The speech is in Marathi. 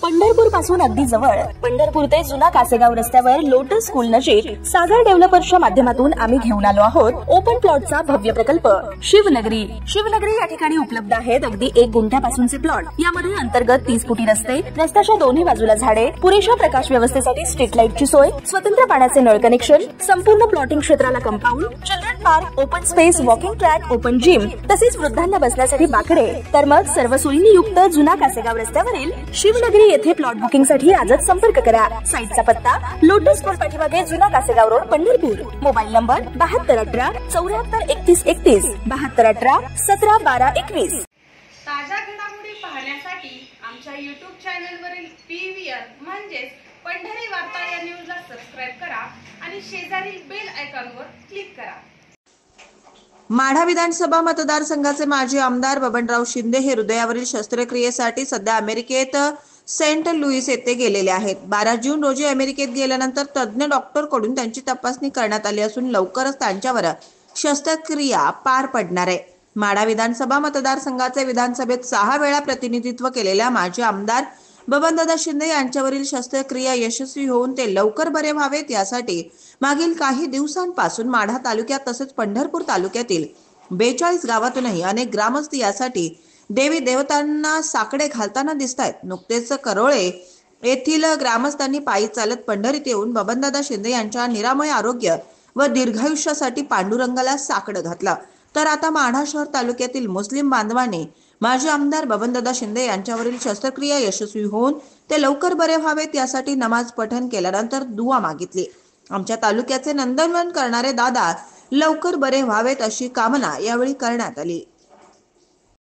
पंढरपूर पासून अगदी जवळ पंढरपूर ते जुना कासेगाव रस्त्यावर लोटस स्कूल नजीक सागर डेव्हलपर्सच्या माध्यमातून आम्ही घेऊन आलो आहोत ओपन प्लॉटचा भव्य प्रकल्प शिवनगरी। शिवनगरी या ठिकाणी उपलब्ध आहेत अगदी 1 गुंठ्यापासूनचे प्लॉट। यामध्ये अंतर्गत 30 फुटी रस्ते, रस्त्याच्या दोन्ही बाजूला झाडे, पुरेशा प्रकाश व्यवस्थेसाठी स्ट्रीट लाईटची सोय, स्वतंत्र पाण्याचे नळ कनेक्शन, संपूर्ण प्लॉटिंग क्षेत्राला compound, children park, open space, walking track, open gym, तसेच वृद्धांना बसण्यासाठी बाकडे। तर मग सर्व सोयींनी युक्त जुना कासेगाव रस्त्यावरील शिवनगरी येथे प्लॉट बुकिंग साठी आजच संपर्क करा। साईटचा पत्ता लोटस स्कूल पाठीमागे जुना Kasegaon road Pandharpur. Mobile number 7218 743131 7218 171221। ताज्या घडामोडी पाहण्यासाठी आमच्या YouTube चॅनलवरील PVR म्हणजेच पंढरी वार्ता या न्यूजला सबस्क्राइब करा आणि शेजारील बेल आयकॉनवर क्लिक करा। माढा विधानसभा मतदारसंघाचे माजी आमदार बबनराव शिंदे हे हृदयावरील शस्त्रक्रियेसाठी सध्या अमेरिकेत सेंट लुईस येथे गेलेले आहेत। 12 जून रोजी अमेरिकेत गेल्यानंतर तज्ञ डॉक्टरकडून त्यांची तपासणी करण्यात आली असून लवकरच त्यांच्यावर शस्त्रक्रिया पार पडणार आहे। माढा विधानसभा मतदारसंघाचे विधानसभेत 6 वेळा प्रतिनिधित्व केलेल्या माजी आमदार बबनदादा शिंदे यांच्यावरील शस्त्रक्रिया यशस्वी होऊन ते लवकर बरे व्हावेत यासाठी मागील काही दिवसांपासून माढा तालुक्यात तसेच पंढरपूर तालुक्यातील 42 गावातूनही अनेक ग्रामस्थ यासाठी देवी देवतांना साकडे घालताना दिसतायत। नुकतेच करोळे येथील ग्रामस्थांनी पायी चालत पंढरीत येऊन बबनदादा शिंदे यांच्या निरामय आरोग्य व दीर्घायुष्यासाठी पांडुरंगाला साकडं घातलं। तर आता माढा शहर तालुक्यातील मुस्लिम बांधवांनी माजी आमदार बबनदादा शिंदे यांच्यावरील शस्त्रक्रिया यशस्वी होऊन ते लवकर बरे व्हावेत यासाठी नमाज पठण केल्यानंतर दुआ मागितली। आमच्या तालुक्याचे नंदनवन करणारे दादा लवकर बरे व्हावेत अशी कामना यावेळी करण्यात आली।